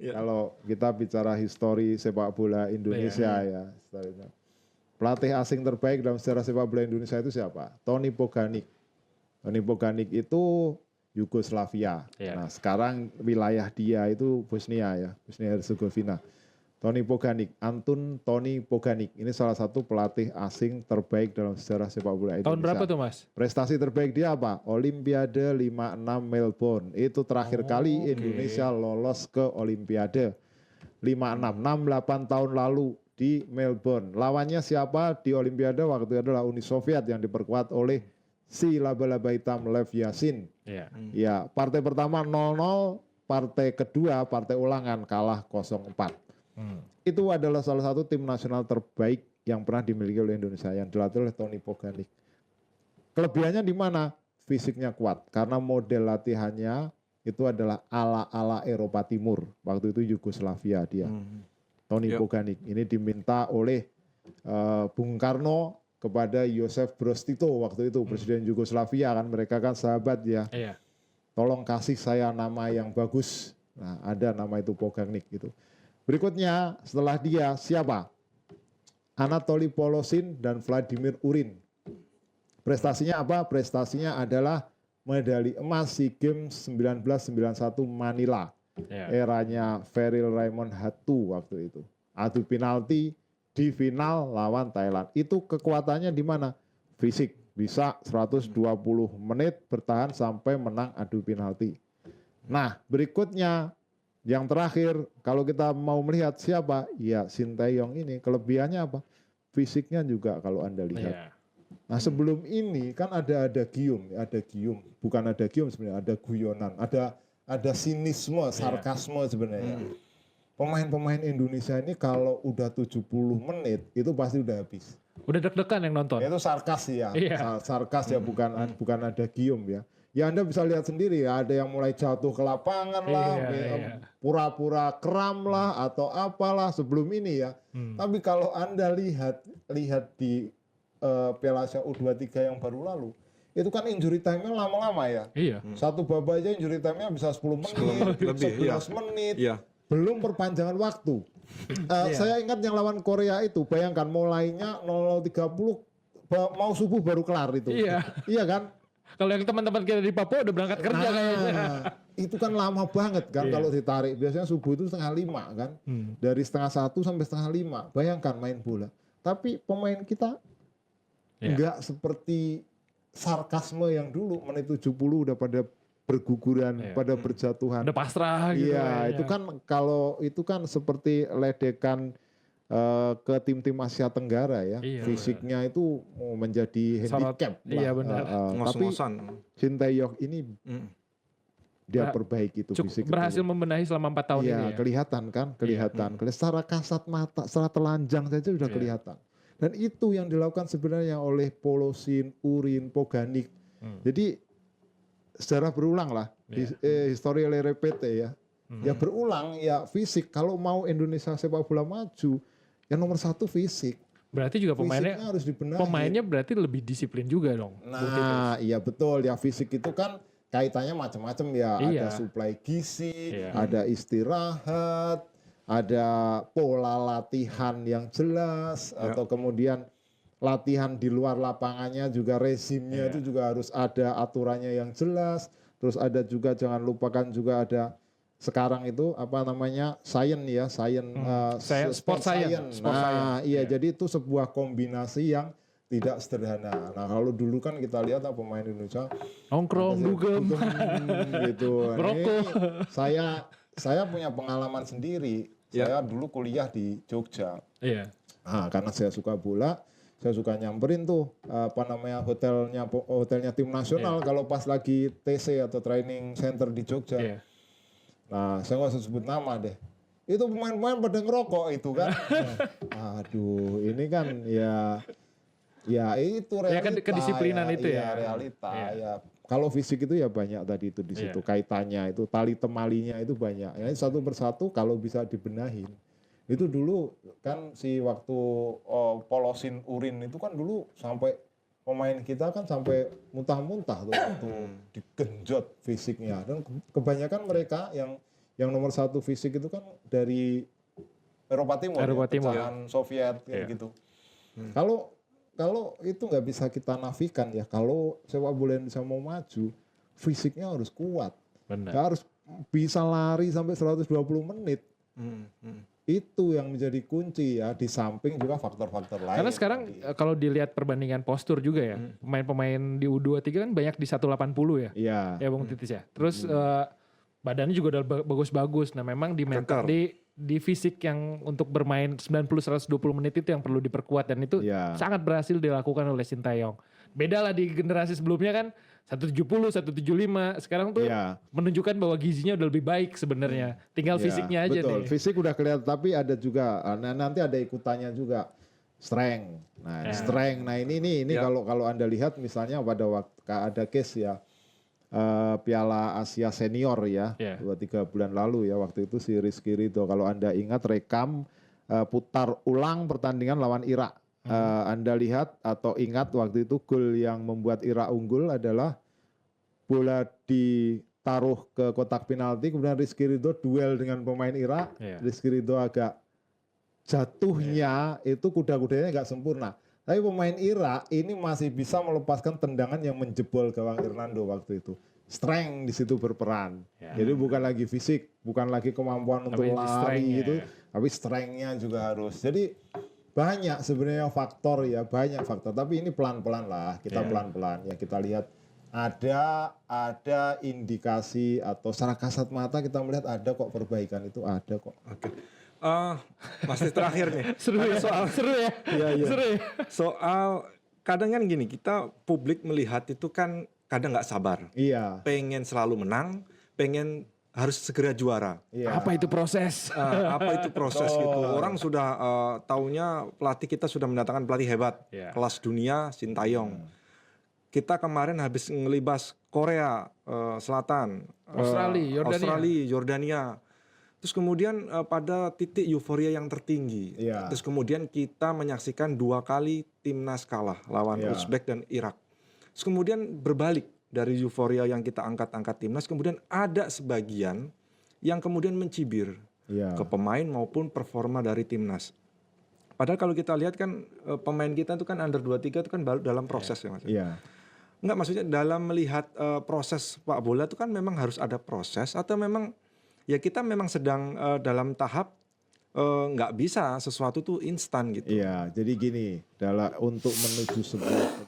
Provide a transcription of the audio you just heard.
Kalau kita bicara histori sepak bola Indonesia ya, historinya. Pelatih asing terbaik dalam sejarah sepak bola Indonesia itu siapa? Tony Pogani. Tony Pogani itu Yugoslavia. Nah, sekarang wilayah dia itu Bosnia ya, Bosnia Herzegovina. Tony Pogani, Antun Tony Pogani. Ini salah satu pelatih asing terbaik dalam sejarah sepak bola Indonesia. Tahun berapa tuh, Mas? Prestasi terbaik dia apa? Olimpiade 56 Melbourne. Itu terakhir kali Indonesia lolos ke Olimpiade. 56, 8 tahun lalu di Melbourne. Lawannya siapa di Olimpiade waktu itu adalah Uni Soviet yang diperkuat oleh si laba-laba hitam Lev Yashin. Ya, partai pertama 0-0, partai kedua, partai ulangan kalah 0-4. Itu adalah salah satu tim nasional terbaik yang pernah dimiliki oleh Indonesia yang dilatih oleh Tony Pogani. Kelebihannya di mana? Fisiknya kuat karena model latihannya itu adalah ala-ala Eropa Timur. Waktu itu Yugoslavia dia. Tony Pogani ini diminta oleh Bung Karno kepada Josef Broz Tito waktu itu presiden Yugoslavia, kan mereka kan sahabat ya. Tolong kasih saya nama yang bagus. Nah, ada nama itu Pogani gitu. Berikutnya setelah dia siapa? Anatoly Polosin dan Vladimir Urin. Prestasinya apa? Prestasinya adalah medali emas SEA Games 1991 Manila. Eranya Ferril Raymond Hatu waktu itu. Adu penalti di final lawan Thailand. Itu kekuatannya di mana? Fisik. Bisa 120 menit bertahan sampai menang adu penalti. Nah, berikutnya yang terakhir, kalau kita mau melihat siapa? Ya, Sinteyong ini. Kelebihannya apa? Fisiknya juga kalau Anda lihat. Nah, sebelum ini kan ada gium, bukan ada gium sebenarnya, ada guyonan, ada sinisme, sarkasme sebenarnya. Pemain-pemain Indonesia ini kalau udah 70 menit itu pasti udah habis. Udah deg-degan yang nonton. Itu sarkas ya, sarkas ya, bukan ada gium ya. Ya Anda bisa lihat sendiri ya, ada yang mulai jatuh ke lapangan lah, pura-pura kram lah atau apalah sebelum ini ya. Tapi kalau Anda lihat di Piala Asia U23 yang baru lalu, itu kan injury time-nya lama-lama ya. Satu babak aja injury time-nya bisa 10 menit, 11 menit. Belum perpanjangan waktu. Saya ingat yang lawan Korea itu, bayangkan mulainya 00.30 mau subuh baru kelar itu. Iya kan? Kalau yang teman-teman kita di Papua udah berangkat kerja kayaknya. Itu kan lama banget kan kalau ditarik. Biasanya subuh itu 4:30 kan. Dari 1:30 sampai 4:30. Bayangkan main bola. Tapi pemain kita enggak seperti sarkasme yang dulu menit 70 udah pada berguguran, pada berjatuhan. Udah pasrah gitu. Iya, itu kan kalau itu kan seperti ledekan ke tim-tim Asia Tenggara ya. Fisiknya itu menjadi handicap lah. Iya benar. Tapi Sinteyong ini dia perbaiki itu fisik. Berhasil membenahi selama 4 tahun ini ya. Kelihatan kan, kelihatan. Secara kasat mata, secara telanjang saja sudah kelihatan. Dan itu yang dilakukan sebenarnya oleh Polosin, Urin, Pogani. Jadi secara berulang lah, histori repete ya. Ya berulang, ya fisik. Kalau mau Indonesia sepak bola maju, yang nomor 1 fisik. Berarti juga pemainnya harus dibenahi. Pemainnya berarti lebih disiplin juga dong. Nah, iya betul. Ya fisik itu kan kaitannya macam-macam ya. Ada suplai gizi, ada istirahat, ada pola latihan yang jelas, atau kemudian latihan di luar lapangannya juga rezimnya itu juga harus ada aturannya yang jelas. Terus ada juga jangan lupakan juga ada sekarang itu apa namanya sport science. Jadi itu sebuah kombinasi yang tidak sederhana. Nah kalau dulu kan kita lihat pemain Indonesia nongkrong dugem gitu. Ini saya punya pengalaman sendiri. Saya dulu kuliah di Jogja. Nah, karena saya suka bola, saya suka nyamperin tuh hotelnya tim nasional kalau pas lagi TC atau training center di Jogja. Nah, saya nggak usah sebut nama deh. Itu pemain-pemain pada ngerokok itu kan. Aduh, ini kan ya itu realita. Kedisiplinan itu ya. Realita ya. Kalau fisik itu ya banyak tadi itu di situ kaitannya itu tali temalinya itu banyak. Ya satu persatu kalau bisa dibenahin. Itu dulu kan waktu Polosin Urin itu kan dulu sampai pemain kita kan sampai muntah-muntah tuh waktu digenjot fisiknya, dan kebanyakan mereka yang yang nomor 1 fisik itu kan dari Eropa Timur, Eropa ya, Timur. pecahan Soviet kayak Iya. gitu. Kalau itu nggak bisa kita nafikan ya, kalau sepak bola Indonesia mau maju, fisiknya harus kuat. Benar. Nggak harus bisa lari sampai 120 menit. Itu yang menjadi kunci ya, di samping juga faktor-faktor lain. Karena sekarang tadi. kalau dilihat perbandingan postur juga ya, pemain-pemain di U23 kan banyak di 180 ya. Iya. Ya Bung Titis ya. Terus badannya juga udah bagus-bagus. Nah, memang di mental di fisik yang untuk bermain 90-120 menit itu yang perlu diperkuat dan itu Iya. sangat berhasil dilakukan oleh Sintayong. Beda lah di generasi sebelumnya kan 170, 175. Sekarang tuh Iya. menunjukkan bahwa gizinya udah lebih baik sebenarnya. Tinggal Ya, fisiknya aja betul. nih. Fisik udah kelihatan, tapi ada juga nanti ada ikutannya juga strength. Nah, Ya. strength. Nah, ini kalau Anda lihat misalnya pada waktu ada case ya Piala Asia Senior ya, Ya. 2-3 bulan lalu ya, waktu itu si Rizky Ridho, kalau Anda ingat rekam putar ulang pertandingan lawan Irak. Anda lihat atau ingat waktu itu gol yang membuat Irak unggul adalah bola ditaruh ke kotak penalti, kemudian Rizky Ridho duel dengan pemain Irak. Iya. Rizky Ridho agak jatuhnya itu kuda-kudanya nggak sempurna. Tapi pemain Irak ini masih bisa melepaskan tendangan yang menjebol gawang Hernando waktu itu. Strength di situ berperan. Ya. Jadi bukan lagi fisik, bukan lagi kemampuan untuk Tapi lari strength-nya gitu, ya. tapi strength-nya juga harus. Jadi banyak sebenarnya faktor ya, banyak faktor. Tapi ini pelan-pelan lah, kita Ya. pelan-pelan ya, kita lihat ada indikasi atau secara kasat mata kita melihat ada kok perbaikan itu, ada kok. Oke. Masih terakhir nih. Seru ya. Seru ya. Seru ya. Soal kadang kan gini, kita publik melihat itu kan kadang nggak sabar. Iya. Pengen selalu menang, pengen harus segera juara. Iya. Apa itu proses? Apa itu proses gitu. Orang sudah taunya pelatih kita sudah mendatangkan pelatih hebat. Iya. Kelas dunia, Sintayong. Kita kemarin habis ngelibas Korea Selatan. Australia, Yordania. Terus kemudian pada titik euforia yang tertinggi. Iya. Terus kemudian kita menyaksikan 2 kali timnas kalah lawan Iya. Uzbek dan Irak. Terus kemudian berbalik dari euforia yang kita angkat-angkat timnas, kemudian ada sebagian yang kemudian mencibir Iya. ke pemain maupun performa dari timnas. Padahal kalau kita lihat kan pemain kita itu kan under 23 itu kan baru dalam proses ya Mas. Iya. Enggak, maksudnya dalam melihat proses sepak bola itu kan memang harus ada proses atau memang ya kita memang sedang dalam tahap nggak bisa sesuatu tuh instan gitu. Iya, jadi gini, untuk menuju sebuah